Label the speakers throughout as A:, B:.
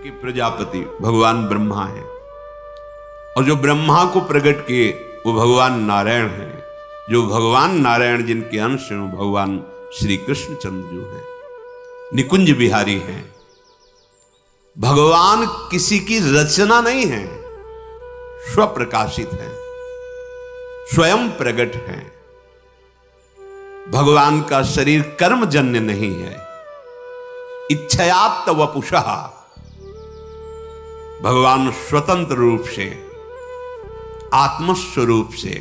A: के प्रजापति भगवान ब्रह्मा हैं और जो ब्रह्मा को प्रकट किए वो भगवान नारायण हैं। जो भगवान नारायण जिनके अंश हैं वो भगवान श्री कृष्णचंद्र जो हैं, निकुंज बिहारी हैं। भगवान किसी की रचना नहीं है, स्वप्रकाशित हैं, स्वयं प्रकट हैं। भगवान का शरीर कर्मजन्य नहीं है, इच्छयात वपुषः। भगवान स्वतंत्र रूप से आत्मस्वरूप से,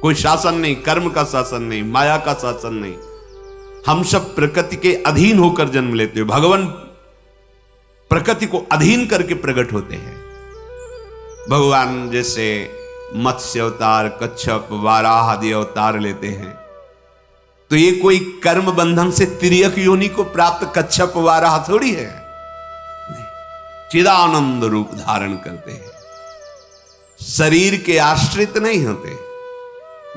A: कोई शासन नहीं, कर्म का शासन नहीं, माया का शासन नहीं, हम सब प्रकृति के अधीन होकर जन्म लेते हैं। भगवान प्रकृति को अधीन करके प्रकट होते हैं। भगवान जैसे मत्स्य अवतार, कच्छप, वाराह आदि अवतार लेते हैं तो ये कोई कर्म बंधन से तिर्यक योनि को प्राप्त कच्छप वाराह थोड़ी है, चिदानंद रूप धारण करते हैं, शरीर के आश्रित नहीं होते।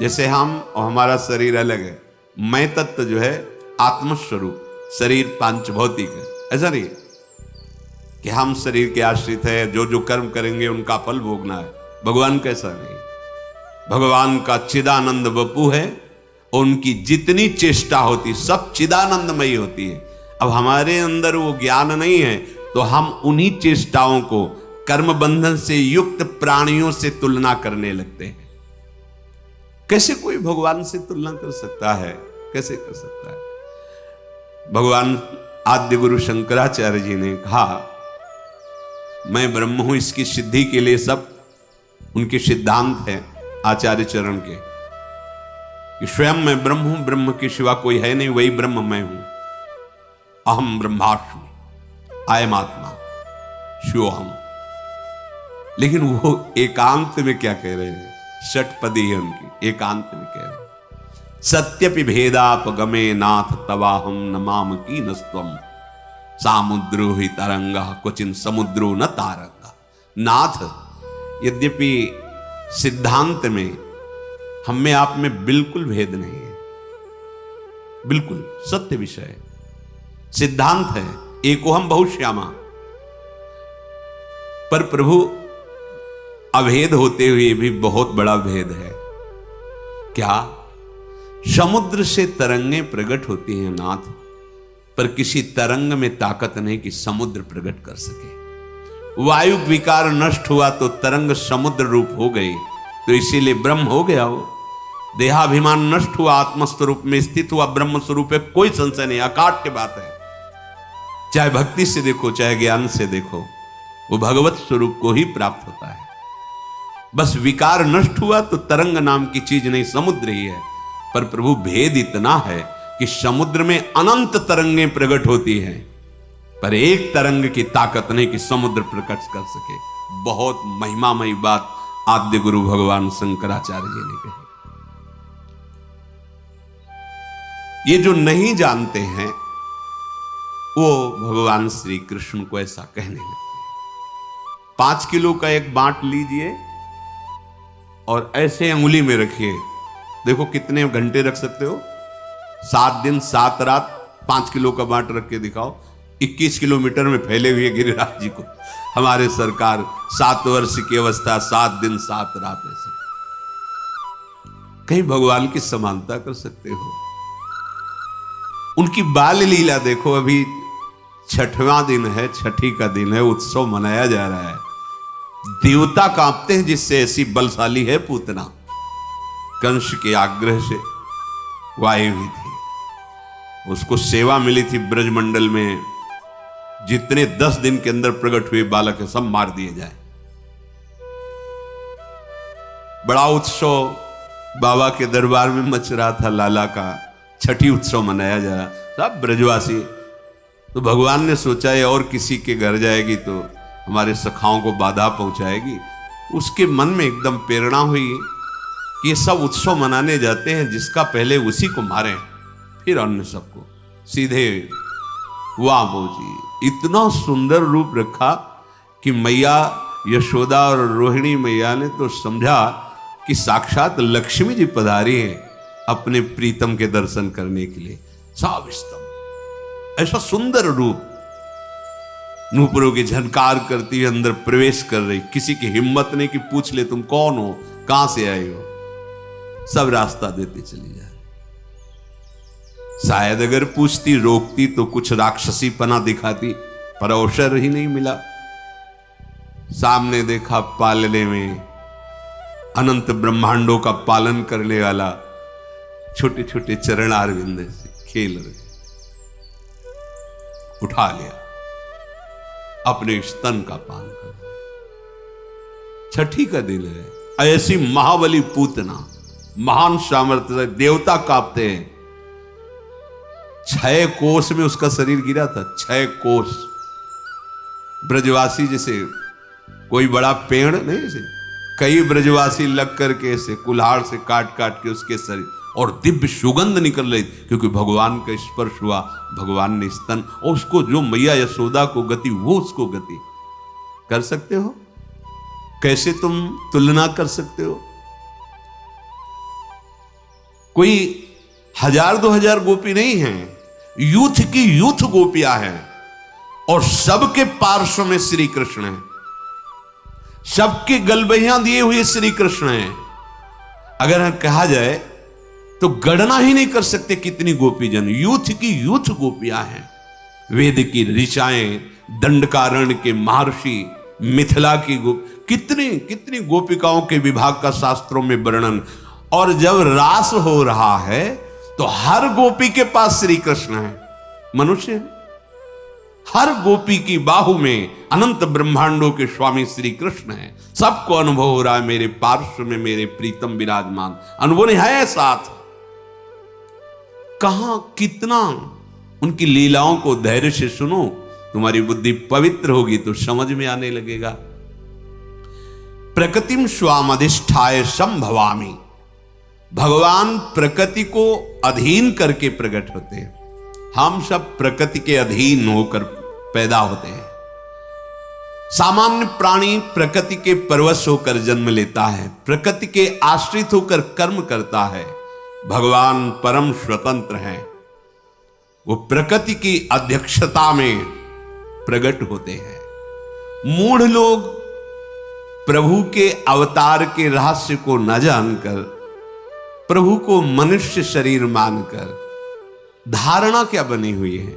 A: जैसे हम और हमारा शरीर अलग है, मैं तत्व जो है आत्मस्वरूप, शरीर पांच भौतिक है। ऐसा नहीं कि हम शरीर के आश्रित है, जो जो कर्म करेंगे उनका फल भोगना है। भगवान कैसा नहीं, भगवान का चिदानंद वपु है, उनकी जितनी चेष्टा होती सब चिदानंदमयी होती है। अब हमारे अंदर वो ज्ञान नहीं है तो हम उन्हीं चेष्टाओं को कर्म बंधन से युक्त प्राणियों से तुलना करने लगते हैं। कैसे कोई भगवान से तुलना कर सकता है, कैसे कर सकता है। भगवान आद्य गुरु शंकराचार्य जी ने कहा मैं ब्रह्म हूं, इसकी सिद्धि के लिए सब उनके सिद्धांत हैं आचार्य चरण के कि स्वयं मैं ब्रह्म हूं, ब्रह्म के सिवा कोई है नहीं, वही ब्रह्म मैं हूं। अहम ब्रह्मास्मि, अयम आत्मा शिवोहम। लेकिन वो एकांत में क्या कह रहे हैं, षटपदी है उनकी, एकांत में कह रहे हैं सत्यपि भेदापगमे नाथ तवाहम नमाम की नस्त्वम सामुद्रो ही तरंगा क्वचिन समुद्रो न तारंगा। नाथ, यद्यपि सिद्धांत में हम में आप में बिल्कुल भेद नहीं है, बिल्कुल सत्य विषय है, सिद्धांत है, एकोहम बहुश्यामा। पर प्रभु अभेद होते हुए भी बहुत बड़ा भेद है। क्या? समुद्र से तरंगें प्रकट होती हैं नाथ, पर किसी तरंग में ताकत नहीं कि समुद्र प्रकट कर सके। वायु विकार नष्ट हुआ तो तरंग समुद्र रूप हो गई, तो इसीलिए ब्रह्म हो गया वो। देहाभिमान नष्ट हुआ, आत्मस्वरूप में स्थित हुआ, ब्रह्म स्वरूप है, कोई संशय नहीं, अकाट्य बात है। चाहे भक्ति से देखो चाहे ज्ञान से देखो, वो भगवत स्वरूप को ही प्राप्त होता है। बस विकार नष्ट हुआ तो तरंग नाम की चीज नहीं, समुद्र ही है। पर प्रभु भेद इतना है कि समुद्र में अनंत तरंगें प्रकट होती हैं, पर एक तरंग की ताकत नहीं कि समुद्र प्रकट कर सके। बहुत महिमामयी बात आद्य गुरु भगवान शंकराचार्य जी ने कही। ये जो नहीं जानते हैं वो भगवान श्री कृष्ण को ऐसा कहने लगते हैं। 5 किलो का एक बांट लीजिए और ऐसे अंगुली में रखिए, देखो कितने घंटे रख सकते हो। 7 दिन 7 रात 5 किलो का बांट रख के दिखाओ। 21 किलोमीटर में फैले हुए गिरिराज जी को हमारे सरकार 7 वर्ष की अवस्था 7 दिन 7 रात ऐसे कहीं भगवान की समानता कर सकते हो? उनकी बाल लीला देखो। अभी 6वां दिन है, छठी का दिन है, उत्सव मनाया जा रहा है। देवता कांपते हैं, जिससे ऐसी बलशाली है पूतना। कंस के आग्रह से वायु हुई थी, उसको सेवा मिली थी ब्रजमंडल में, जितने 10 दिन के अंदर प्रकट हुए बालक है सब मार दिए जाए। बड़ा उत्सव बाबा के दरबार में मच रहा था, लाला का छठी उत्सव मनाया जा रहा, सब ब्रजवासी। तो भगवान ने सोचा है और किसी के घर जाएगी तो हमारे सखाओं को बाधा पहुंचाएगी। उसके मन में एकदम प्रेरणा हुई कि ये सब उत्सव मनाने जाते हैं, जिसका पहले उसी को मारें फिर अन्य सबको। सीधे वाह जी, इतना सुंदर रूप रखा कि मैया यशोदा और रोहिणी मैया ने तो समझा कि साक्षात लक्ष्मी जी पधारी हैं अपने प्रीतम के दर्शन करने के लिए। साविस्तम, ऐसा सुंदर रूप। नूपुरों की झनकार करती हुई अंदर प्रवेश कर रही, किसी की हिम्मत नहीं कि पूछ ले तुम कौन हो, कहां से आए हो, सब रास्ता देते चली जा रही। शायद अगर पूछती, रोकती तो कुछ राक्षसी पना दिखाती, पर अवसर ही नहीं मिला। सामने देखा पालने में अनंत ब्रह्मांडों का पालन करने वाला छोटे छोटे चरणारविंद से खेल रहे, उठा लिया, अपने स्तन का पान कर। छठी का दिन है, ऐसी महाबली पूतना, महान सामर्थ्य, देवता कांपते हैं। 6 कोस में उसका शरीर गिरा था, 6 कोस। ब्रजवासी जैसे कोई बड़ा पेड़ नहीं, जैसे कई ब्रजवासी लग करके ऐसे कुल्हाड़ से काट काट के उसके शरीर, और दिव्य सुगंध निकल रही, क्योंकि भगवान का स्पर्श हुआ, भगवान ने स्तन, और उसको जो मैया यशोदा को गति, वो उसको गति। कर सकते हो? कैसे तुम तुलना कर सकते हो? कोई 1000-2000 गोपी नहीं है, यूथ की यूथ गोपियां हैं, और सबके पार्श्व में श्री कृष्ण है, सबके गलबहियां दिए हुए श्री कृष्ण हैं। अगर कहा जाए तो गणना ही नहीं कर सकते कितनी गोपीजन, यूथ की यूथ गोपियां हैं। वेद की ऋचाएं, दंडकारण्य के महर्षि, मिथिला की कितनी कितनी गोपिकाओं के विभाग का शास्त्रों में वर्णन। और जब रास हो रहा है तो हर गोपी के पास श्री कृष्ण है, मनुष्य है। हर गोपी की बाहु में अनंत ब्रह्मांडों के स्वामी श्री कृष्ण है। सबको अनुभव हो रहा है, मेरे पार्श्व में मेरे प्रीतम विराजमान। अनुभव नहीं है साथ, कहां कितना उनकी लीलाओं को धैर्य से सुनो, तुम्हारी बुद्धि पवित्र होगी तो समझ में आने लगेगा। प्रकृतिम स्वामधिष्ठाय संभवामि, भगवान प्रकृति को अधीन करके प्रकट होते हैं। हम सब प्रकृति के अधीन होकर पैदा होते हैं। सामान्य प्राणी प्रकृति के परवश होकर जन्म लेता है, प्रकृति के आश्रित होकर कर्म करता है। भगवान परम स्वतंत्र हैं, वो प्रकृति की अध्यक्षता में प्रकट होते हैं। मूढ़ लोग प्रभु के अवतार के रहस्य को न जानकर, प्रभु को मनुष्य शरीर मानकर धारणा क्या बनी हुई है,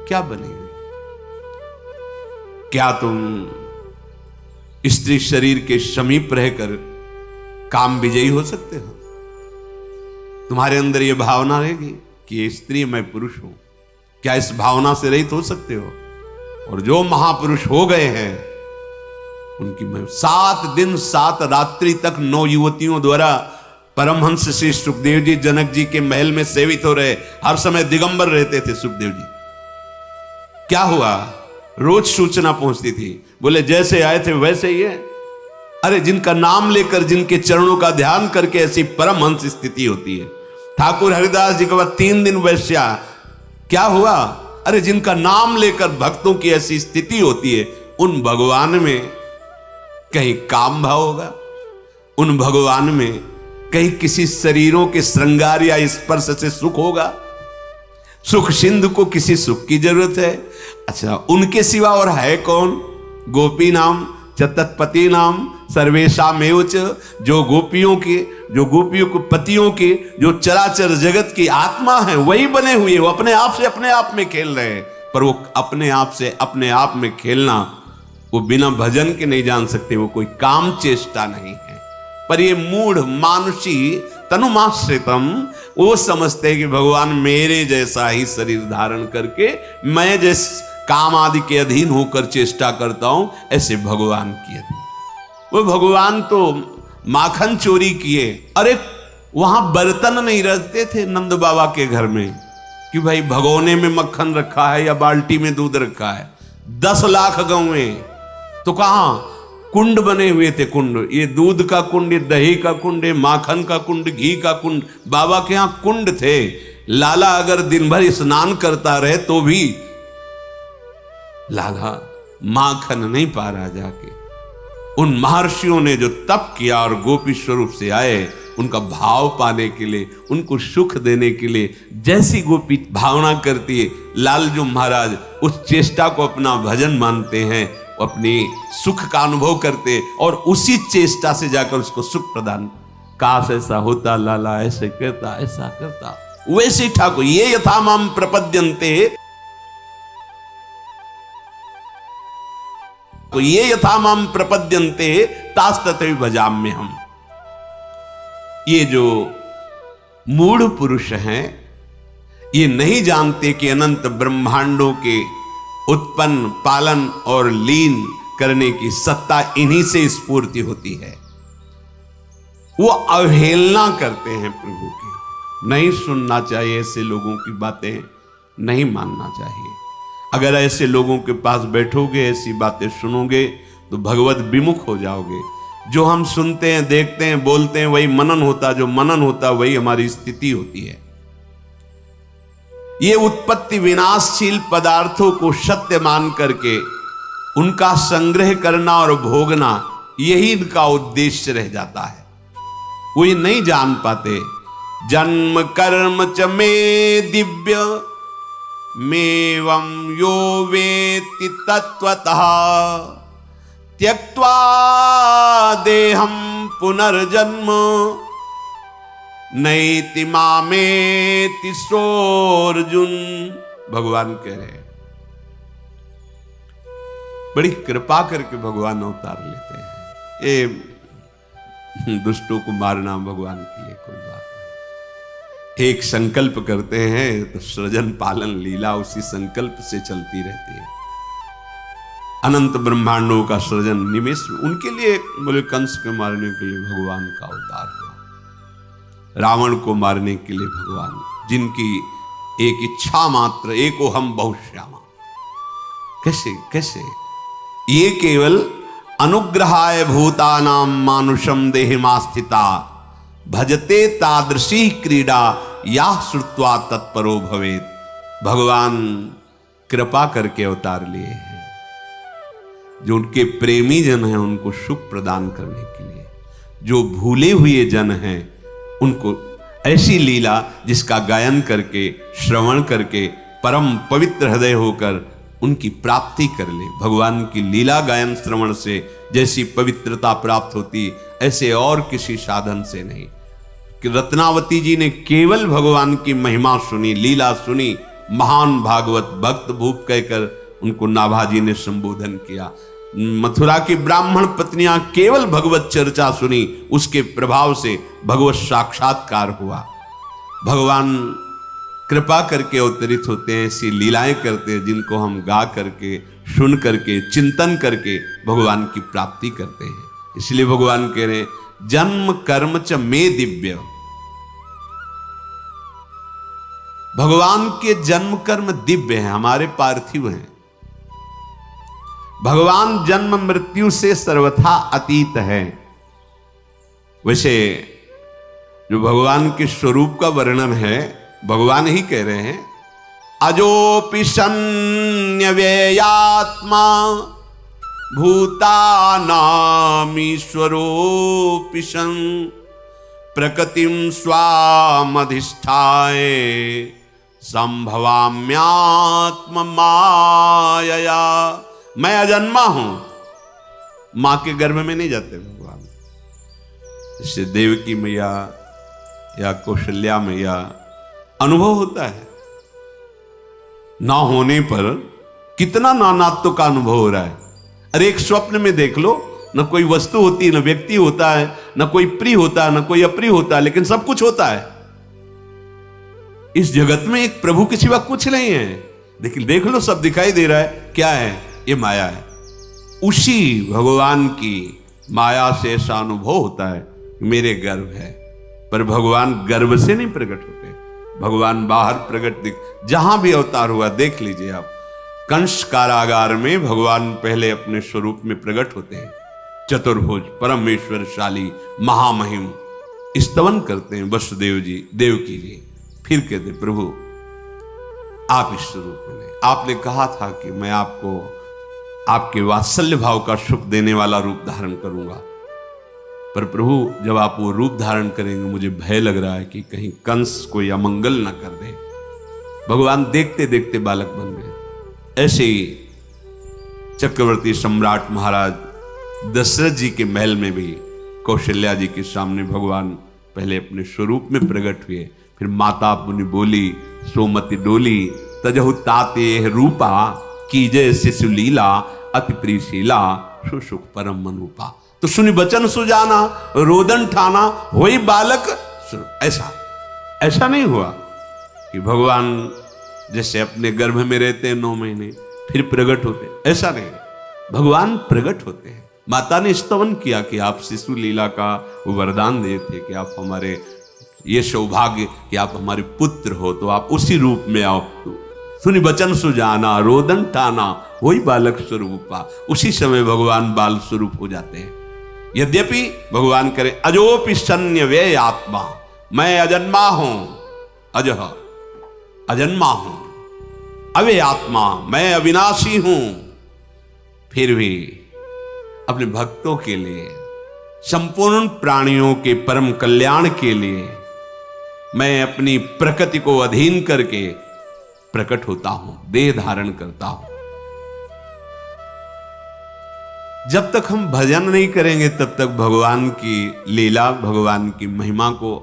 A: क्या बनी हुई? क्या तुम स्त्री शरीर के समीप रहकर काम विजयी हो सकते हो? तुम्हारे अंदर यह भावना रहेगी कि ये स्त्री मैं पुरुष हूं, क्या इस भावना से रहित हो सकते हो? और जो महापुरुष हो गए हैं उनकी मैं 7 दिन 7 रात्रि तक 9 युवतियों द्वारा परमहंस श्री सुखदेव जी जनक जी के महल में सेवित हो रहे, हर समय दिगंबर रहते थे सुखदेव जी। क्या हुआ? रोज सूचना पहुंचती थी, बोले जैसे आए थे वैसे ही है। अरे जिनका नाम लेकर, जिनके चरणों का ध्यान करके ऐसी परमहंस स्थिति होती है। ठाकुर हरिदास जी के बाद 3 दिन वैश्या, क्या हुआ? अरे जिनका नाम लेकर भक्तों की ऐसी स्थिति होती है, उन भगवान में कहीं काम भाव होगा? उन भगवान में कहीं किसी शरीरों के श्रृंगार या स्पर्श से सुख होगा? सुख सिंधु को किसी सुख की जरूरत है? अच्छा, उनके सिवा और है कौन? गोपी नाम चतत्पति नाम सर्वेशामेव च, जो गोपियों को पतियों के, जो चराचर जगत की आत्मा है, वही बने हुए, वो अपने आप से अपने आप में खेल रहे हैं। पर वो अपने आप से अपने आप में खेलना, वो बिना भजन के नहीं जान सकते, वो कोई काम चेष्टा नहीं है। पर ये मूढ़ मानुषी तनुमाश्रितम, वो समझते हैं कि भगवान मेरे जैसा ही शरीर धारण करके, मैं जिस काम आदि के अधीन होकर चेष्टा करता हूं, ऐसे भगवान की अधीन। वो भगवान तो माखन चोरी किए। अरे वहां बर्तन नहीं रखते थे नंद बाबा के घर में कि भाई भगोने में मक्खन रखा है या बाल्टी में दूध रखा है। 10 लाख गौएं, तो कहां कुंड बने हुए थे। कुंड, ये दूध का कुंड, ये दही का कुंड, ये माखन का कुंड, घी का कुंड, बाबा के यहां कुंड थे। लाला अगर दिन भर स्नान करता रहे तो भी लाला माखन नहीं पा रहा जाके। उन महर्षियों ने जो तप किया और गोपी स्वरूप से आए, उनका भाव पाने के लिए, उनको सुख देने के लिए जैसी गोपी भावना करती है, लालजू महाराज उस चेष्टा को अपना भजन मानते हैं, अपनी सुख का अनुभव करते और उसी चेष्टा से जाकर उसको सुख प्रदान। काश ऐसा होता, लाला ऐसे करता, ऐसा करता, वैसे ठाकुर ये यथा माम प्रपद्यन्ते, ये यथा माम प्रपद्यन्ते तास्तथैव भजाम्य हम। ये जो मूढ़ पुरुष हैं, ये नहीं जानते कि अनंत ब्रह्मांडों के उत्पन्न, पालन और लीन करने की सत्ता इन्हीं से स्फूर्ति होती है। वो अवहेलना करते हैं प्रभु की। नहीं सुनना चाहिए ऐसे लोगों की बातें, नहीं मानना चाहिए। अगर ऐसे लोगों के पास बैठोगे, ऐसी बातें सुनोगे तो भगवत विमुख हो जाओगे। जो हम सुनते हैं, देखते हैं, बोलते हैं, वही मनन होता, जो मनन होता वही हमारी स्थिति होती है। ये उत्पत्ति विनाशशील पदार्थों को सत्य मान करके उनका संग्रह करना और भोगना, यही इनका उद्देश्य रह जाता है। वो ये नहीं जान पाते। जन्म कर्म च मे दिव्य मेवं यो वेत्ति तत्वतः त्यक्त्वा देहं पुनर्जन्म नैति मामेति सोऽर्जुन। भगवान कह रहे हैं, बड़ी कृपा करके भगवान अवतार लेते हैं। ये दुष्टों को मारना भगवान के लिए कोई बात नहीं। एक संकल्प करते हैं तो सृजन पालन लीला उसी संकल्प से चलती रहती है। अनंत ब्रह्मांडों का सृजन निमेष में उनके लिए, बोले कंस को मारने के लिए भगवान का अवतार हुआ, रावण को मारने के लिए भगवान, जिनकी एक इच्छा मात्र, एको हम बहुश्यामा। कैसे कैसे ये केवल अनुग्रहाय भूतानां मानुषम देहिमास्थिता भजते तादृशी क्रीडा या श्रुत्वा तत्परो भवेत्। भगवान कृपा करके अवतार लिए हैं। जो उनके प्रेमी जन हैं उनको सुख प्रदान करने के लिए, जो भूले हुए जन हैं उनको ऐसी लीला जिसका गायन करके, श्रवण करके परम पवित्र हृदय होकर उनकी प्राप्ति कर ले। भगवान की लीला गायन श्रवण से जैसी पवित्रता प्राप्त होती, ऐसे और किसी साधन से नहीं। कि रत्नावती जी ने केवल भगवान की महिमा सुनी, लीला सुनी, महान भागवत भक्त भूप कहकर उनको नाभाजी ने संबोधन किया। मथुरा की ब्राह्मण पत्नियां केवल भगवत चर्चा सुनी, उसके प्रभाव से भगवत साक्षात्कार हुआ। भगवान कृपा करके अवतरित होते हैं, ऐसी लीलाएं करते हैं जिनको हम गा करके, सुन करके, चिंतन करके भगवान की प्राप्ति करते हैं। इसलिए भगवान कह रहे हैं, जन्म कर्म च मे दिव्य। भगवान के जन्म कर्म दिव्य हैं, हमारे पार्थिव हैं। भगवान जन्म मृत्यु से सर्वथा अतीत है। वैसे जो भगवान के स्वरूप का वर्णन है, भगवान ही कह रहे हैं, अजोपि सन्न्यव्ययात्मा भूतानामीश्वरोऽपि सन् प्रकृतिं स्वामधिष्ठाय संभवाम्यात्म मायया। मैं अजन्मा हूं, मां के गर्भ में नहीं जाते भगवान। इससे देवकी मैया या कौशल्या मैया अनुभव होता है। ना होने पर कितना नानात्व का अनुभव हो रहा है। अरे एक स्वप्न में देख लो, न कोई वस्तु होती है, न व्यक्ति होता है, न कोई प्रिय होता है, न कोई अप्रिय होता है, लेकिन सब कुछ होता है। इस जगत में एक प्रभु के सिवा कुछ नहीं है। लेकिन देख लो, सब दिखाई दे रहा है। क्या है? ये माया है। उसी भगवान की माया से ऐसा अनुभव होता है, मेरे गर्भ है। पर भगवान गर्भ से नहीं प्रकट होते, भगवान बाहर प्रकट जहां भी अवतार हुआ देख लीजिए आप। कंस कारागार में भगवान पहले अपने स्वरूप में प्रकट होते हैं। चतुर्भुज, परमेश्वरशाली, महामहिम स्तवन करते हैं वसुदेव जी, देवकी जी। फिर कहते, प्रभु आप इस स्वरूप में नहीं। आपने कहा था कि मैं आपको आपके वात्सल्य भाव का सुख देने वाला रूप धारण करूंगा। पर प्रभु जब आप वो रूप धारण करेंगे मुझे भय लग रहा है कि कहीं कंस कोई अमंगल न कर दे। भगवान देखते देखते बालक बन गए। ऐसे ही चक्रवर्ती सम्राट महाराज दशरथ जी के महल में भी कौशल्या जी के सामने भगवान पहले अपने स्वरूप में प्रकट हुए, फिर माता पुनि बोली सोमति डोली तजहु ताते रूपा कीजय शिशु लीला अति प्रीशीला सुसुख परम मनुपा। तो सुनि बचन सुजाना रोदन ठाना होई बालक। ऐसा नहीं हुआ कि भगवान जैसे अपने गर्भ में रहते हैं 9 महीने फिर प्रकट होते, ऐसा नहीं। भगवान प्रकट होते हैं। माता ने स्तवन किया कि आप शिशु लीला का वरदान दिए थे कि आप हमारे ये सौभाग्य कि आप हमारे पुत्र हो, तो आप उसी रूप में आओ। सुनि बचन सुजाना रोदन ठाना वही बालक स्वरूपा। उसी समय भगवान बाल स्वरूप हो जाते हैं। यद्यपि भगवान करे अजोपि सन्य व्यय आत्मा, मैं अजन्मा हूं, अजह अजन्मा हूं, अव्यय आत्मा, मैं अविनाशी हूं, फिर भी अपने भक्तों के लिए, संपूर्ण प्राणियों के परम कल्याण के लिए मैं अपनी प्रकृति को अधीन करके प्रकट होता हूं, देह धारण करता हूं। जब तक हम भजन नहीं करेंगे तब तक भगवान की लीला, भगवान की महिमा को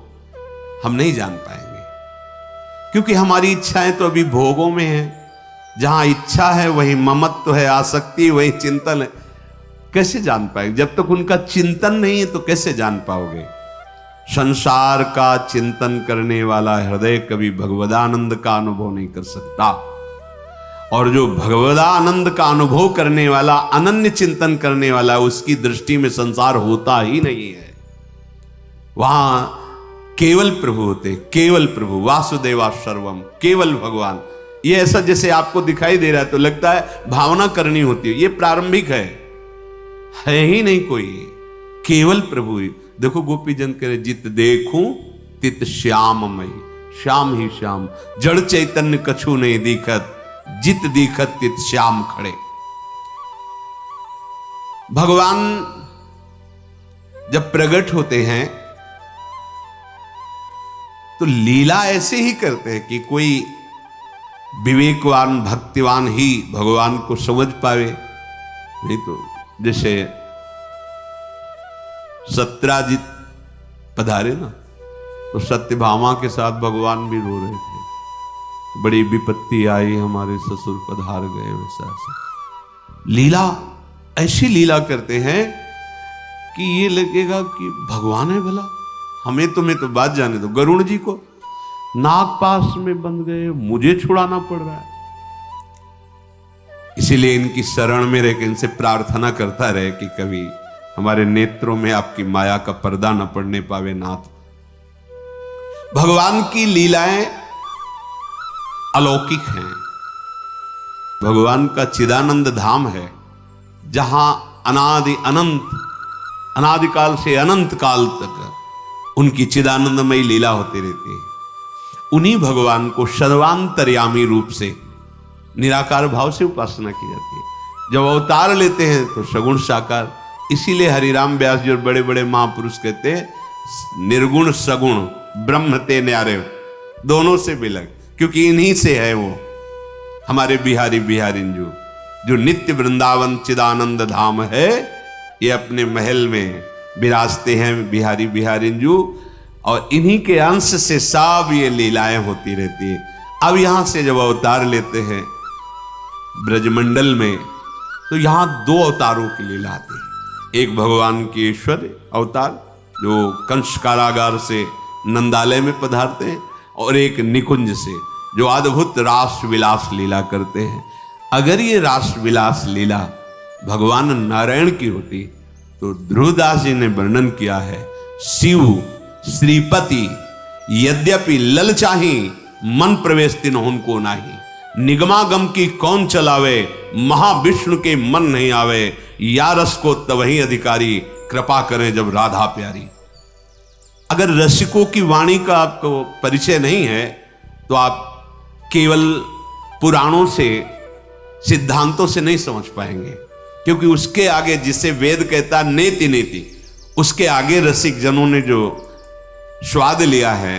A: हम नहीं जान पाएंगे, क्योंकि हमारी इच्छाएं तो अभी भोगों में है। जहां इच्छा है वही ममत्व है, आसक्ति वही चिंतन है। कैसे जान पाएंगे? जब तक उनका चिंतन नहीं है तो कैसे जान पाओगे? संसार का चिंतन करने वाला हृदय कभी भगवदानंद का अनुभव नहीं कर सकता, और जो भगवदानंद का अनुभव करने वाला, अनन्य चिंतन करने वाला, उसकी दृष्टि में संसार होता ही नहीं है। वहां केवल प्रभु होते, केवल प्रभु, वासुदेवा सर्वम, केवल भगवान। ये ऐसा जैसे आपको दिखाई दे रहा है तो लगता है भावना करनी होती है, ये प्रारंभिक है ही नहीं कोई, केवल प्रभु ही। देखो गोपी जन करे जित देखूं तित श्याममय, श्याम ही श्याम, जड़ चैतन्य कछु नहीं दिखत, जित दिखत तित श्याम खड़े। भगवान जब प्रकट होते हैं तो लीला ऐसे ही करते हैं कि कोई विवेकवान भक्तिवान ही भगवान को समझ पावे, नहीं तो जैसे सत्यराजित पधारे ना तो सत्यभामा के साथ भगवान भी रो रहे थे, बड़ी विपत्ति आई हमारे ससुर पधार गए। वैसा लीला, ऐसी लीला करते हैं कि ये लगेगा कि भगवान है भला। हमें तो बात जाने दो, गरुड़ जी को नाग पास में बंद गए, मुझे छुड़ाना पड़ रहा है। इसीलिए इनकी शरण में रहकर इनसे प्रार्थना करता रहे कि कभी हमारे नेत्रों में आपकी माया का पर्दा न पड़ने पावे नाथ। भगवान की लीलाएं अलौकिक हैं। भगवान का चिदानंद धाम है जहां अनादि अनंत, अनादिकाल से अनंत काल तक उनकी चिदानंदमयी लीला होती रहती है। उन्हीं भगवान को सर्वांतर्यामी रूप से निराकार भाव से उपासना की जाती है। जब अवतार लेते हैं तो सगुण साकार। इसीलिए हरिराम व्यास जी और बड़े बड़े महापुरुष कहते हैं निर्गुण सगुण ब्रह्म ते न्यारे, दोनों से बिलग, क्योंकि इन्हीं से है वो हमारे बिहारी बिहारिंजू जो नित्य वृंदावन चिदानंद धाम है। ये अपने महल में विराजते हैं बिहारी बिहारिंजू, और इन्हीं के अंश से सब ये लीलाएं होती रहती है। अब यहां से जब अवतार लेते हैं ब्रजमंडल में तो यहां 2 अवतारों की लीला आती है। एक भगवान के ईश्वर अवतार जो कंस कारागार से नंदालय में पधारते हैं, और एक निकुंज से जो अद्भुत रास विलास लीला करते हैं। अगर ये रास विलास लीला भगवान नारायण की होती तो ध्रुवदास जी ने वर्णन किया है, शिव श्रीपति यद्यपि ललचाही मन प्रवेश तिन उनको नाही, निगमागम की कौन चलावे महाविष्णु के मन नहीं आवे, या रस को तवही अधिकारी कृपा करें जब राधा प्यारी। अगर रसिकों की वाणी का आपको परिचय नहीं है तो आप केवल पुराणों से, सिद्धांतों से नहीं समझ पाएंगे, क्योंकि उसके आगे जिसे वेद कहता नेति नेति, उसके आगे रसिक जनों ने जो स्वाद लिया है,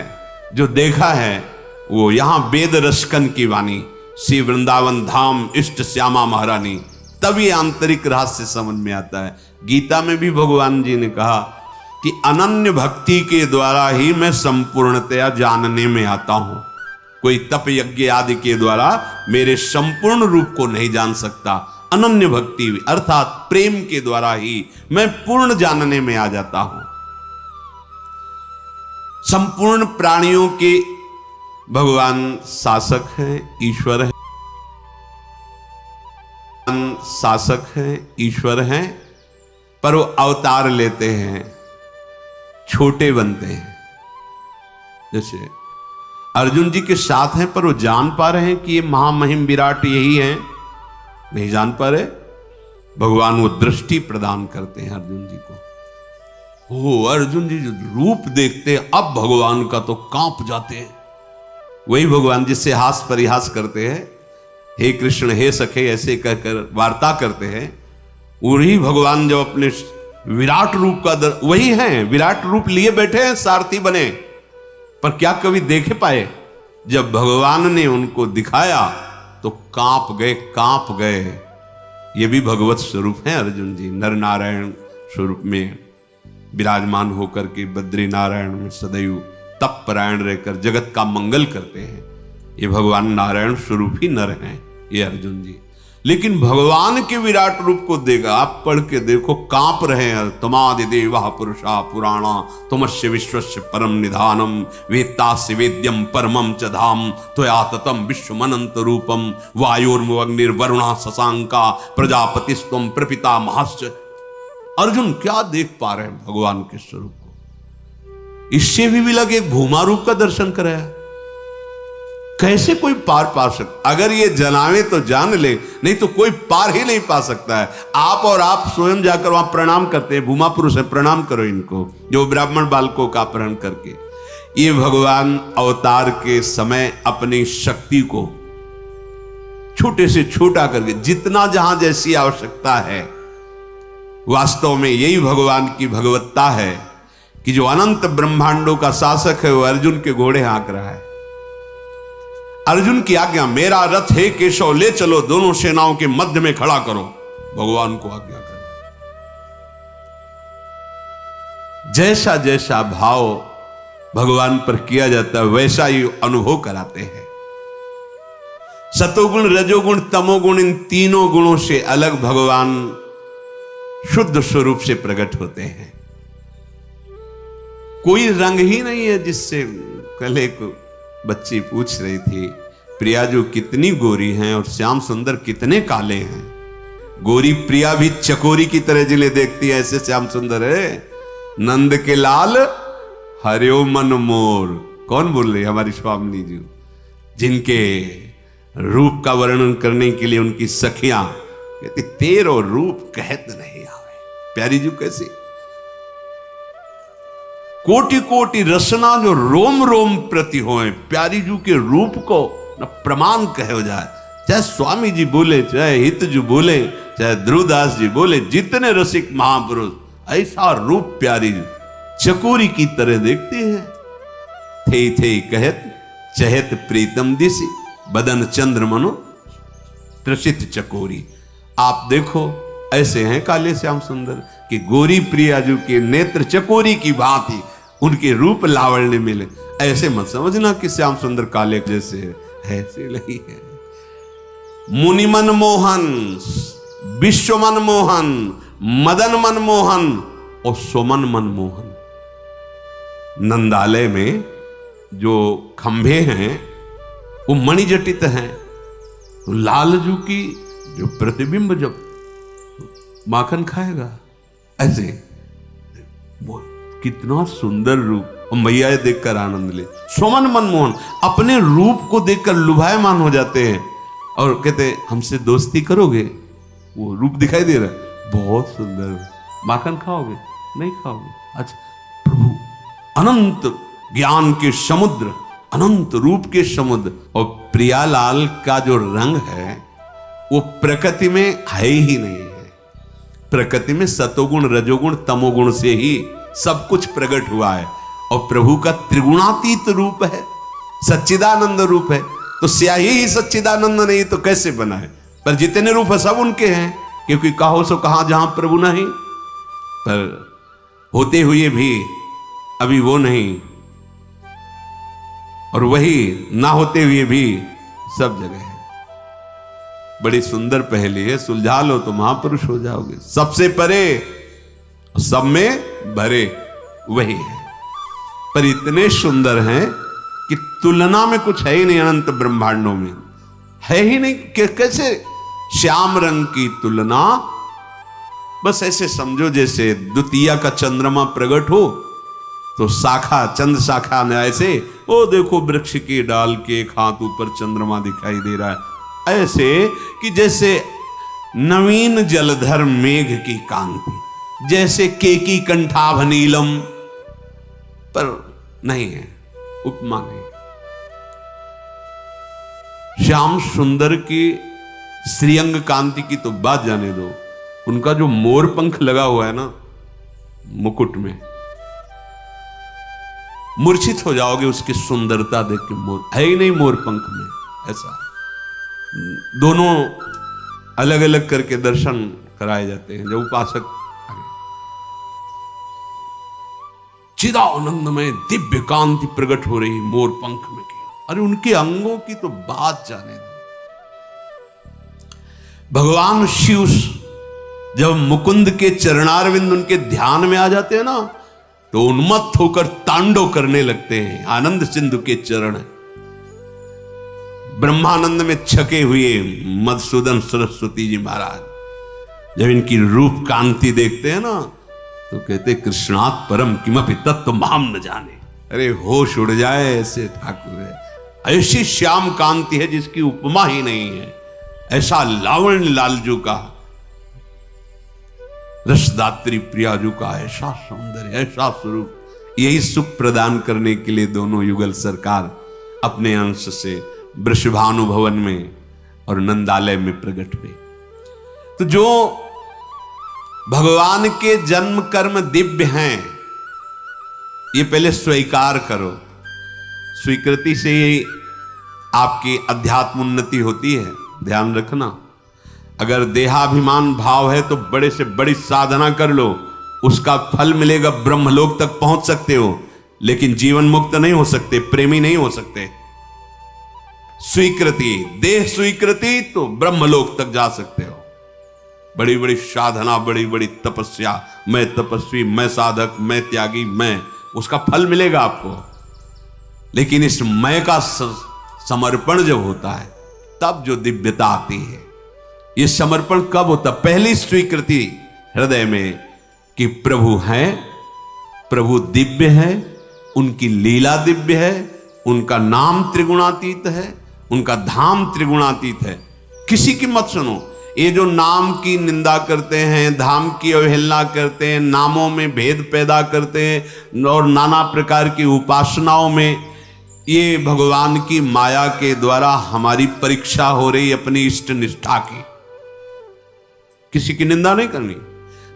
A: जो देखा है, वो यहां वेद रसकन की वाणी, श्री वृंदावन धाम इष्ट श्यामा महारानी, तब ये आंतरिक रहस्य समझ में आता है। गीता में भी भगवान जी ने कहा कि अनन्य भक्ति के द्वारा ही मैं संपूर्णतया जानने में आता हूं। कोई तप यज्ञ आदि के द्वारा मेरे संपूर्ण रूप को नहीं जान सकता। अनन्य भक्ति अर्थात प्रेम के द्वारा ही मैं पूर्ण जानने में आ जाता हूं। संपूर्ण प्राणियों के भगवान शासक हैं, ईश्वर है, शासक हैं, ईश्वर हैं, पर वो अवतार लेते हैं, छोटे बनते हैं। जैसे अर्जुन जी के साथ हैं, पर वो जान पा रहे हैं कि ये महामहिम विराट यही हैं, नहीं जान पा रहे। भगवान वो दृष्टि प्रदान करते हैं अर्जुन जी को। ओ अर्जुन जी जो रूप देखते हैं अब भगवान का तो कांप जाते हैं। वही भगवान जिससे हास परिहास करते हैं, हे कृष्ण हे सखे ऐसे कहकर वार्ता करते हैं, वही भगवान जब अपने विराट रूप का वही हैं, विराट रूप लिए बैठे हैं, सारथी बने, पर क्या कभी देखे पाए? जब भगवान ने उनको दिखाया तो कांप गए। ये भी भगवत स्वरूप है अर्जुन जी, नर नारायण स्वरूप में विराजमान होकर के बद्री नारायण में सदैव तपपरायण रहकर जगत का मंगल करते हैं। ये भगवान नारायण स्वरूप ही नर हैं ये अर्जुन जी। लेकिन भगवान के विराट रूप को देखा, आप पढ़ के देखो, कांप रहे हैं। तमादि देवा पुरुषा पुराणा तुमस्य विश्वस्य परम निधानम वेत्तास्य वेद्यम परमम च धाम त्वया ततम विश्वमनंत रूपम वायुर्मग्निर्वरुणा शशांका प्रजापतिस्त्वं प्रपिता महश्च। अर्जुन क्या देख पा रहे हैं भगवान के स्वरूप को। इससे भी लगे एक भूमा रूप का दर्शन कराया। कैसे कोई पार पा सकता? अगर ये जनावे तो जान ले, नहीं तो कोई पार ही नहीं पा सकता है। आप और आप स्वयं जाकर वहां प्रणाम करते हैं, भूमा पुरुष है, प्रणाम करो इनको, जो ब्राह्मण बालकों का अपहरण करके। ये भगवान अवतार के समय अपनी शक्ति को छोटे से छोटा करके, जितना जहां जैसी आवश्यकता है, वास्तव में यही भगवान की भगवत्ता है कि जो अनंत ब्रह्मांडों का शासक है वो अर्जुन के घोड़े हाँक रहा है। अर्जुन की आज्ञा, मेरा रथ है केशव ले चलो, दोनों सेनाओं के मध्य में खड़ा करो, भगवान को आज्ञा कर। जैसा जैसा भाव भगवान पर किया जाता है वैसा ही अनुभव कराते हैं। सतोगुण रजोगुण तमोगुण, इन तीनों गुणों से अलग भगवान शुद्ध स्वरूप से प्रकट होते हैं। कोई रंग ही नहीं है जिससे, कल एक बच्ची पूछ रही थी, प्रिया जो कितनी गोरी हैं और श्याम सुंदर कितने काले हैं। गोरी प्रिया भी चकोरी की तरह जिन्हें देखती है, ऐसे श्याम सुंदर है। नंद के लाल हरियो मन मोर, कौन बोल रही? हमारी स्वामिनी जी, जिनके रूप का वर्णन करने के लिए उनकी सखियां कहती तेरो रूप कहत नहीं आवे। प्यारी जी कैसी कोटि कोटि रसना जो रोम रोम प्रति होए, प्यारी जू के रूप को न प्रमाण कहो जाए। चाहे स्वामी जी बोले, चाहे हित जी बोले, चाहे ध्रुवदास जी बोले, जितने रसिक महापुरुष, ऐसा रूप प्यारी जी चकोरी की तरह देखते हैं। थे कहत चहत प्रीतम दिसी बदन चंद्र मनो त्रसित चकोरी। आप देखो ऐसे हैं काले श्याम सुंदर कि गोरी प्रिया जू के नेत्र चकोरी की भांति उनके रूप लावण्य मिले। ऐसे मत समझना कि श्याम सुंदर काले जैसे है, ऐसे नहीं है। मुनि मन मोहन, विश्व मन मोहन, मदन मन मोहन और सुमन मन मोहन। नंदालय में जो खंभे हैं वो मणिजटित हैं। तो लालजू की जो प्रतिबिंब जब माखन खाएगा, ऐसे कितना सुंदर रूप, और मैया देखकर आनंद ले। सुमन मनमोहन, अपने रूप को देखकर लुभायमान हो जाते हैं और कहते हैं हमसे दोस्ती करोगे? वो रूप दिखाई दे रहा है, बहुत सुंदर, माखन खाओगे? नहीं खाओगे? अच्छा, प्रभु अनंत ज्ञान के समुद्र, अनंत रूप के समुद्र। और प्रियालाल का जो रंग है वो प्रकृति में है ही नहीं है। प्रकृति में सतोगुण, रजोगुण, तमोगुण से ही सब कुछ प्रकट हुआ है। और प्रभु का त्रिगुणातीत रूप है, सच्चिदानंद रूप है। तो स्याही ही सच्चिदानंद नहीं तो कैसे बना है? पर जितने रूप है सब उनके हैं, क्योंकि कहो सो कहां जहां प्रभु नहीं। पर होते हुए भी अभी वो नहीं, और वही ना होते हुए भी सब जगह है। बड़ी सुंदर पहेली है, सुलझा लो तो महापुरुष हो जाओगे। सबसे परे, सब में भरे, वही है। पर इतने सुंदर हैं कि तुलना में कुछ है ही नहीं। अनंत ब्रह्मांडों में है ही नहीं कि कैसे श्याम रंग की तुलना। बस ऐसे समझो जैसे द्वितीया का चंद्रमा प्रकट हो तो शाखा, चंद्र शाखा में ऐसे, ओ देखो वृक्ष की डाल के एक हाथ ऊपर चंद्रमा दिखाई दे रहा है। ऐसे कि जैसे नवीन जलधर मेघ की कांति, जैसे केकी कंठाभ नीलम, पर नहीं है, उपमा नहीं। श्याम सुंदर की श्रीअंग कांति की तो बात जाने दो। उनका जो मोर पंख लगा हुआ है ना मुकुट में, मूर्छित हो जाओगे उसकी सुंदरता देख के। मोर है ही नहीं मोर पंख में ऐसा। दोनों अलग अलग करके दर्शन कराए जाते हैं जब उपासक चिदानंद में दिव्य कांति प्रकट हो रही मोर पंख में की। अरे उनके अंगों की तो बात जाने दो। भगवान शिव जब मुकुंद के चरणारविंद उनके ध्यान में आ जाते हैं ना तो उन्मत्त होकर तांडव करने लगते हैं। आनंद सिंधु के चरण ब्रह्मानंद में छके हुए मधुसूदन सरस्वती जी महाराज जब इनकी रूप कांति देखते हैं ना तो कहते कृष्णात् परम किमपि तत्व माम न जाने। अरे होश उड़ जाए, ऐसे ठाकुर है। ऐसी श्याम कांति है जिसकी उपमा ही नहीं है। ऐसा लावण्य लालजू का, रसदात्री प्रियाजू का ऐसा सौंदर्य, ऐसा स्वरूप। यही सुख प्रदान करने के लिए दोनों युगल सरकार अपने अंश से वृषभानु भवन में और नंदालय में प्रकट हुए। तो जो भगवान के जन्म कर्म दिव्य हैं, ये पहले स्वीकार करो। स्वीकृति से ही आपकी अध्यात्म उन्नति होती है। ध्यान रखना, अगर देहाभिमान भाव है तो बड़े से बड़ी साधना कर लो, उसका फल मिलेगा, ब्रह्मलोक तक पहुंच सकते हो, लेकिन जीवन मुक्त नहीं हो सकते, प्रेमी नहीं हो सकते। स्वीकृति, देह स्वीकृति तो ब्रह्मलोक तक जा सकते हो। बड़ी बड़ी साधना, बड़ी बड़ी तपस्या, मैं तपस्वी, मैं साधक, मैं त्यागी, मैं, उसका फल मिलेगा आपको। लेकिन इस मैं का समर्पण जब होता है तब जो दिव्यता आती है। ये समर्पण कब होता? पहली स्वीकृति हृदय में कि प्रभु हैं, प्रभु दिव्य है, उनकी लीला दिव्य है, उनका नाम त्रिगुणातीत है, उनका धाम त्रिगुणातीत है। किसी की मत सुनो। ये जो नाम की निंदा करते हैं, धाम की अवहेलना करते हैं, नामों में भेद पैदा करते हैं और नाना प्रकार की उपासनाओं में, ये भगवान की माया के द्वारा हमारी परीक्षा हो रही अपनी इष्ट निष्ठा की। किसी की निंदा नहीं करनी,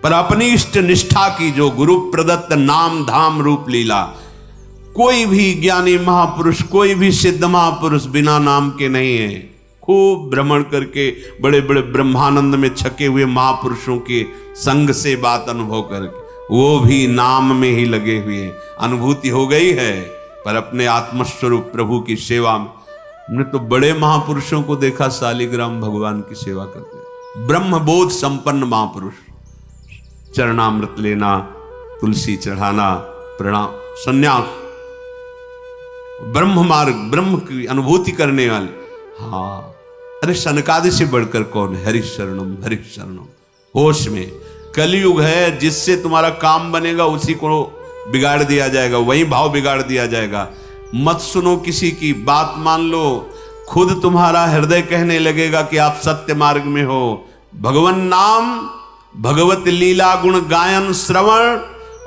A: पर अपनी इष्ट निष्ठा की जो गुरु प्रदत्त नाम धाम रूप लीला। कोई भी ज्ञानी महापुरुष, कोई भी सिद्ध महापुरुष बिना नाम के नहीं है। खूब भ्रमण करके बड़े बड़े ब्रह्मानंद में छके हुए महापुरुषों के संग से बात अनुभव करके वो भी नाम में ही लगे हुए। अनुभूति हो गई है, पर अपने आत्मस्वरूप प्रभु की सेवा में। हमने तो बड़े महापुरुषों को देखा शालिग्राम भगवान की सेवा करते, ब्रह्मबोध संपन्न महापुरुष। चरणामृत लेना, तुलसी चढ़ाना, प्रणाम, संन्यास, ब्रह्म मार्ग, ब्रह्म की अनुभूति करने वाले। हाँ, अरे सनकादि से बढ़कर कौन है? हरि शरणम, हरि शरणम। होश में कलयुग है, जिससे तुम्हारा काम बनेगा उसी को बिगाड़ दिया जाएगा, वही भाव बिगाड़ दिया जाएगा। मत सुनो किसी की बात, मान लो खुद तुम्हारा हृदय कहने लगेगा कि आप सत्य मार्ग में हो। भगवन नाम, भगवत लीला गुण गायन श्रवण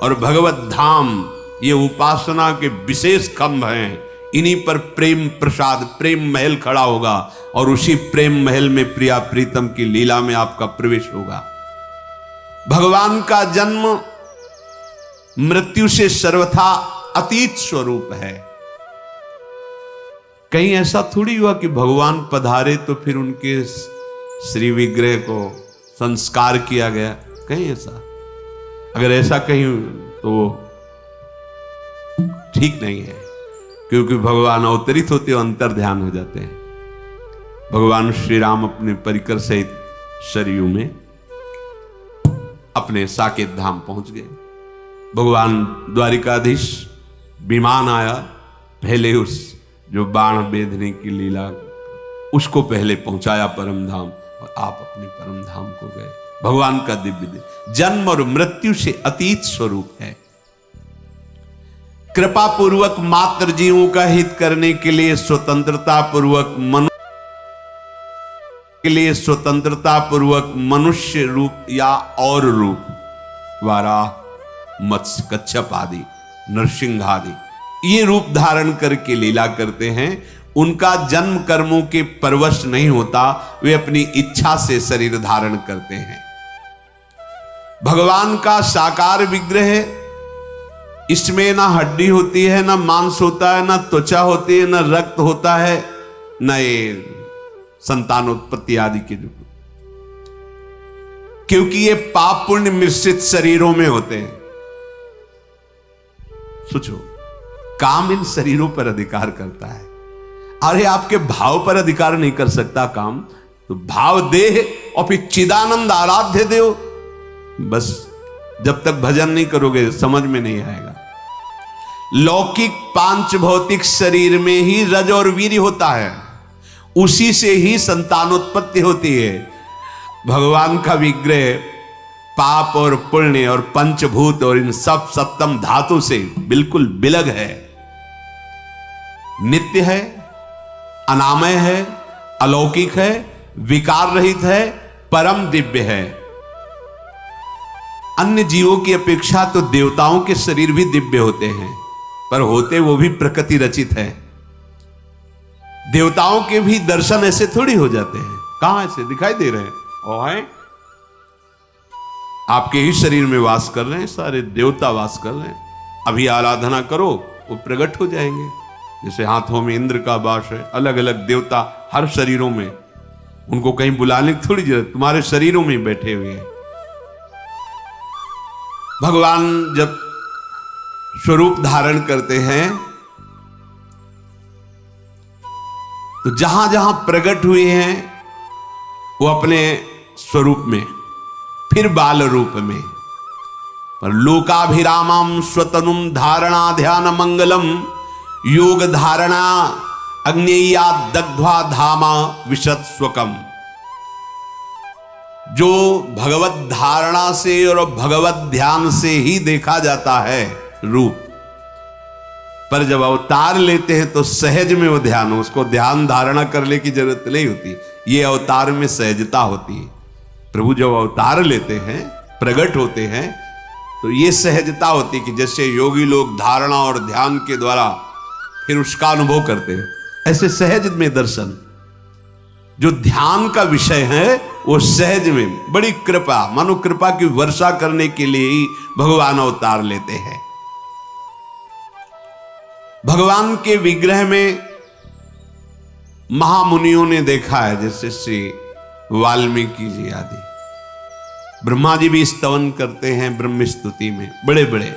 A: और भगवत धाम, ये उपासना के विशेष खंभ हैं। इन्हीं पर प्रेम प्रसाद, प्रेम महल खड़ा होगा और उसी प्रेम महल में प्रिया प्रीतम की लीला में आपका प्रवेश होगा। भगवान का जन्म मृत्यु से सर्वथा अतीत स्वरूप है। कहीं ऐसा थोड़ी हुआ कि भगवान पधारे तो फिर उनके श्री विग्रह को संस्कार किया गया, कहीं ऐसा, अगर ऐसा कहीं तो ठीक नहीं है, क्योंकि भगवान अवतरित होते हो अंतर ध्यान हो जाते हैं। भगवान श्री राम अपने परिकर सहित सरयू में अपने साकेत धाम पहुंच गए। भगवान द्वारिकाधीश विमान आया, पहले उस जो बाण बेधने की लीला उसको पहले पहुंचाया परम धाम, और आप अपने परम धाम को गए। भगवान का दिव्य जन्म और मृत्यु से अतीत स्वरूप है। कृपा पूर्वक मात्र जीवों का हित करने के लिए स्वतंत्रता पूर्वक मनुष्य रूप या और रूप, वाराह, मत्स्य, कच्छप आदि, नरसिंह आदि ये रूप धारण करके लीला करते हैं। उनका जन्म कर्मों के परवश नहीं होता, वे अपनी इच्छा से शरीर धारण करते हैं। भगवान का साकार विग्रह है, इसमें ना हड्डी होती है, ना मांस होता है, ना त्वचा होती है, ना रक्त होता है, ना ये संतानोत्पत्ति आदि के रूप, क्योंकि ये पाप पुण्य मिश्रित शरीरों में होते हैं। सोचो, काम इन शरीरों पर अधिकार करता है। अरे आपके भाव पर अधिकार नहीं कर सकता काम, तो भाव देह और फिर चिदानंद आराध्य देव, बस जब तक भजन नहीं करोगे समझ में नहीं आएगा। लौकिक पांच भौतिक शरीर में ही रज और वीर्य होता है, उसी से ही संतानोत्पत्ति होती है। भगवान का विग्रह पाप और पुण्य और पंचभूत और इन सब सप्तम धातु से बिल्कुल बिलग है, नित्य है, अनामय है, अलौकिक है, विकार रहित है, परम दिव्य है। अन्य जीवों की अपेक्षा तो देवताओं के शरीर भी दिव्य होते हैं, पर होते वो भी प्रकृति रचित है। देवताओं के भी दर्शन ऐसे थोड़ी हो जाते हैं, कहां ऐसे दिखाई दे रहे हैं? और हैं आपके ही शरीर में वास कर रहे हैं, सारे देवता वास कर रहे हैं। अभी आराधना करो वो प्रकट हो जाएंगे। जैसे हाथों में इंद्र का वास है, अलग अलग देवता हर शरीरों में, उनको कहीं बुलाने की थोड़ी जरूरत, तुम्हारे शरीरों में बैठे हुए हैं। भगवान जब स्वरूप धारण करते हैं तो जहां जहां प्रकट हुए हैं वो अपने स्वरूप में, फिर बाल रूप में, पर लोकाभिरामम स्वतनुम धारणा ध्यान मंगलम योग धारणा अग्नेया दग्ध्वा धामा विशत स्वकम। जो भगवत धारणा से और भगवत ध्यान से ही देखा जाता है रूप, पर जब अवतार लेते हैं तो सहज में वो ध्यान, उसको ध्यान धारणा करने की जरूरत नहीं होती। ये अवतार में सहजता होती है। प्रभु जब अवतार लेते हैं, प्रकट होते हैं, तो ये सहजता होती है कि जैसे योगी लोग धारणा और ध्यान के द्वारा फिर उसका अनुभव करते हैं, ऐसे सहज में दर्शन, जो ध्यान का विषय है वो सहज में बड़ी कृपा, मानो कृपा की वर्षा करने के लिए ही भगवान अवतार लेते हैं। भगवान के विग्रह में महामुनियों ने देखा है, जैसे श्री वाल्मीकि जी आदि, ब्रह्मा जी भी स्तवन करते हैं ब्रह्म स्तुति में, बड़े बड़े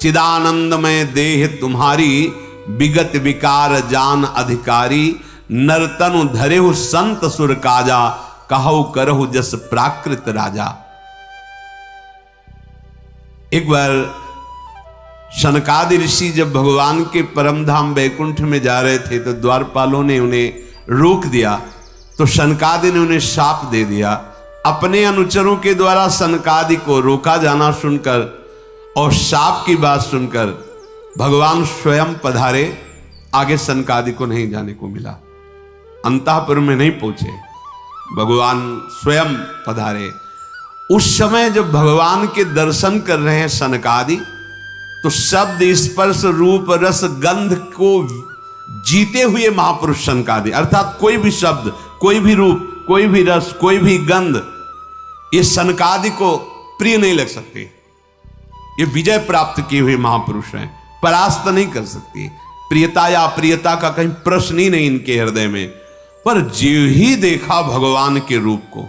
A: चिदानंदमय देह तुम्हारी विगत विकार जान अधिकारी, नरतनु धरेहु संत सुर काजा, कहु करहु जस प्राकृत राजा। एक बार शनकादि ऋषि जब भगवान के परम धाम वैकुंठ में जा रहे थे तो द्वारपालों ने उन्हें रोक दिया, तो शनकादि ने उन्हें शाप दे दिया। अपने अनुचरों के द्वारा शनकादि को रोका जाना सुनकर और शाप की बात सुनकर भगवान स्वयं पधारे, आगे शनकादि को नहीं जाने को मिला, अंतःपुर में नहीं पहुंचे, भगवान स्वयं पधारे। उस समय जब भगवान के दर्शन कर रहे हैं शनकादि, तो शब्द स्पर्श रूप रस गंध को जीते हुए महापुरुष शनकादि, अर्थात कोई भी शब्द, कोई भी रूप, कोई भी रस, कोई भी गंध, ये शनकादि को प्रिय नहीं लग सकते। ये विजय प्राप्त किए हुए महापुरुष हैं, परास्त नहीं कर सकती। प्रियता या अप्रियता का कहीं प्रश्न ही नहीं इनके हृदय में। पर जे ही देखा भगवान के रूप को,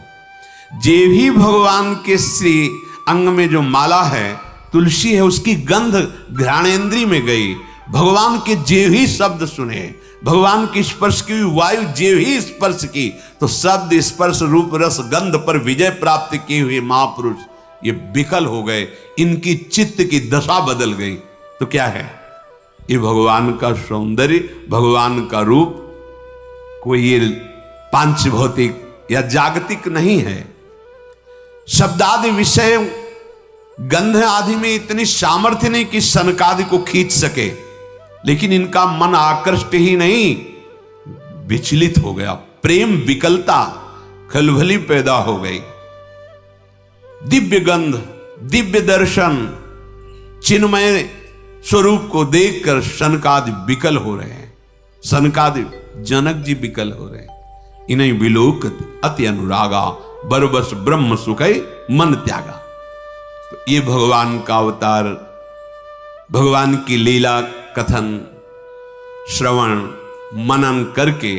A: जे ही भगवान के श्री अंग में जो माला है, तुलसी है, उसकी गंध घ्राणेन्द्रिय में गई, भगवान के जे ही शब्द सुने, भगवान की स्पर्श की वायु जे ही स्पर्श की, तो शब्द स्पर्श रूप रस गंध पर विजय प्राप्त किए हुए महापुरुष ये विकल हो गए, इनकी चित्त की दशा बदल गई। तो क्या है ये? भगवान का सौंदर्य, भगवान का रूप कोई ये पांच भौतिक या जागतिक नहीं है। शब्दादि विषय गंध आदि में इतनी सामर्थ्य नहीं कि सनकादि को खींच सके, लेकिन इनका मन आकृष्ट ही नहीं, विचलित हो गया। प्रेम विकलता, खलबली पैदा हो गई। दिव्य गंध, दिव्य दर्शन, चिन्मय स्वरूप को देखकर सनकादि विकल हो रहे हैं। सनकादि जनक जी विकल हो रहे हैं। इन्हीं विलोकत अति अनुरागा, बरबस ब्रह्म सुखै मन त्यागा। तो ये भगवान का अवतार, भगवान की लीला कथन श्रवण मनन करके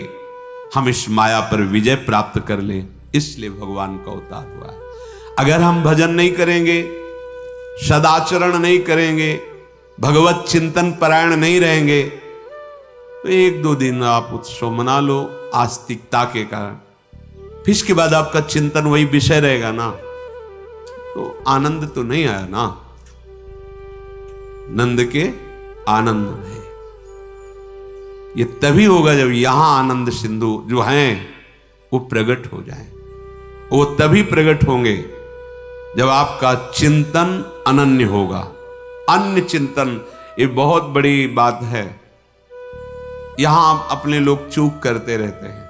A: हम इस माया पर विजय प्राप्त कर लें, इसलिए भगवान का अवतार हुआ है। अगर हम भजन नहीं करेंगे, सदाचरण नहीं करेंगे, भगवत चिंतन परायण नहीं रहेंगे, तो एक दो दिन आप उत्सव मना लो आस्तिकता के कारण, फिर इसके बाद आपका चिंतन वही विषय रहेगा ना, तो आनंद तो नहीं आया ना। नंद के आनंद है, ये तभी होगा जब यहां आनंद सिंधु जो हैं वो प्रकट हो जाए। वो तभी प्रकट होंगे जब आपका चिंतन अनन्य होगा। अन्य चिंतन, ये बहुत बड़ी बात है, यहां अपने लोग चूक करते रहते हैं।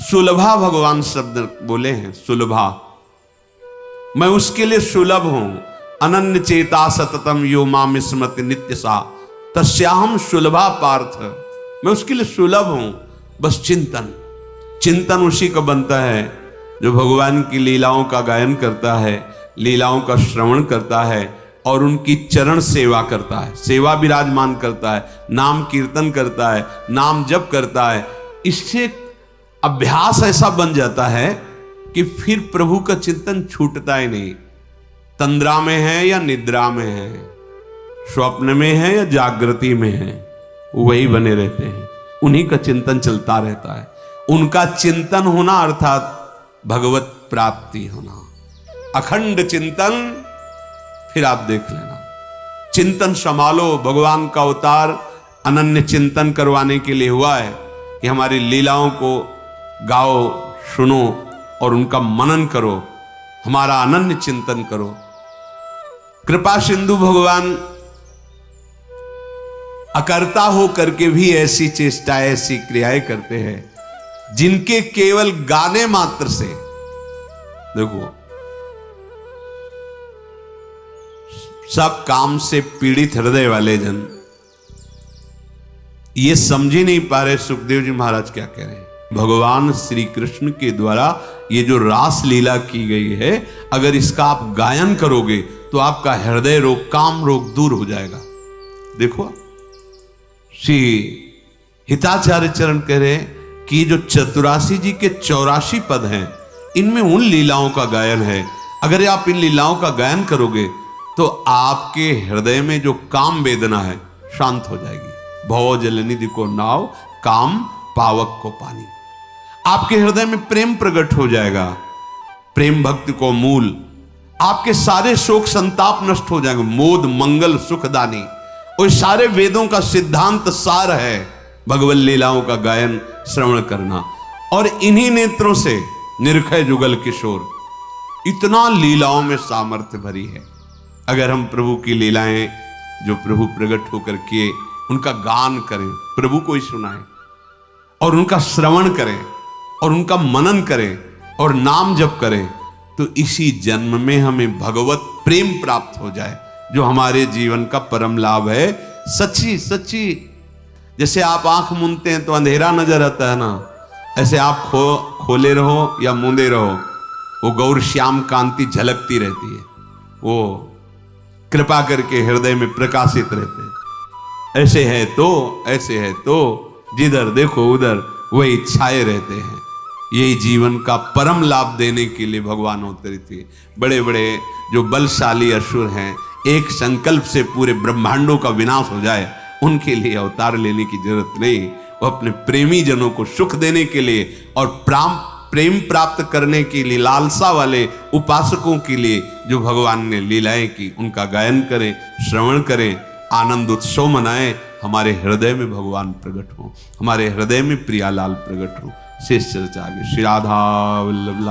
A: सुलभा भगवान शब्द बोले हैं, सुलभा, मैं उसके लिए सुलभ हूं। अनन्य चेता सततम यो माम स्मृति नित्य सा तस्याहम सुलभा पार्थ, मैं उसके लिए सुलभ हूं। बस चिंतन, चिंतन उसी का बनता है जो भगवान की लीलाओं का गायन करता है, लीलाओं का श्रवण करता है और उनकी चरण सेवा करता है, सेवा विराजमान करता है, नाम कीर्तन करता है, नाम जप करता है। इससे अभ्यास ऐसा बन जाता है कि फिर प्रभु का चिंतन छूटता ही नहीं। तंद्रा में है या निद्रा में है, स्वप्न में है या जागृति में है, वही बने रहते हैं, उन्हीं का चिंतन चलता रहता है। उनका चिंतन होना अर्थात भगवत प्राप्ति होना, अखंड चिंतन। फिर आप देख लेना, चिंतन संभालो। भगवान का अवतार अनन्य चिंतन करवाने के लिए हुआ है कि हमारी लीलाओं को गाओ, सुनो और उनका मनन करो, हमारा अनन्य चिंतन करो। कृपा सिंधु भगवान अकर्ता हो करके भी ऐसी चेष्टा, ऐसी क्रियाएं करते हैं जिनके केवल गाने मात्र से, देखो, सब काम से पीड़ित हृदय वाले जन ये समझ ही नहीं पा रहे सुखदेव जी महाराज क्या कह रहे हैं। भगवान श्री कृष्ण के द्वारा ये जो रास लीला की गई है, अगर इसका आप गायन करोगे तो आपका हृदय रोग, काम रोग दूर हो जाएगा। देखो, श्री हिताचार्य चरण कह रहे हैं कि जो चतुरासी जी के 84 पद हैं, इनमें उन लीलाओं का गायन है। अगर आप इन लीलाओं का गायन करोगे तो आपके हृदय में जो काम वेदना है शांत हो जाएगी। भव जलनिधि को नाव, काम पावक को पानी। आपके हृदय में प्रेम प्रकट हो जाएगा, प्रेम भक्ति को मूल। आपके सारे शोक संताप नष्ट हो जाएंगे। मोद मंगल सुखदानी, और सारे वेदों का सिद्धांत सार है भगवत लीलाओं का गायन श्रवण करना। और इन्हीं नेत्रों से निर्खय जुगल किशोर, इतना लीलाओं में सामर्थ्य भरी है। अगर हम प्रभु की लीलाएं जो प्रभु प्रकट होकर किए उनका गान करें, प्रभु को ही सुनाएं और उनका श्रवण करें और उनका मनन करें और नाम जप करें, तो इसी जन्म में हमें भगवत प्रेम प्राप्त हो जाए, जो हमारे जीवन का परम लाभ है। सच्ची सच्ची, जैसे आप आंख मूंदते हैं तो अंधेरा नजर आता है ना, ऐसे आप खोले रहो या मूंदे रहो, वो गौर श्याम कांति झलकती रहती है, वो कृपा करके हृदय में प्रकाशित रहते हैं। ऐसे है तो जिधर देखो उधर वही छाए रहते हैं। यही जीवन का परम लाभ देने के लिए भगवान अवतरित हुए। बड़े बड़े जो बलशाली असुर हैं, एक संकल्प से पूरे ब्रह्मांडों का विनाश हो जाए, उनके लिए अवतार लेने की जरूरत नहीं। वो अपने प्रेमी जनों को सुख देने के लिए और प्रेम प्राप्त करने के लिए लालसा वाले उपासकों के लिए जो भगवान ने लीलाएं की, उनका गायन करें, श्रवण करें, आनंद उत्सव मनाएं। हमारे हृदय में भगवान प्रकट हो, हमारे हृदय में प्रियालाल प्रकट हो। शेष चर्चा आगे। श्री राधा वल्लभ।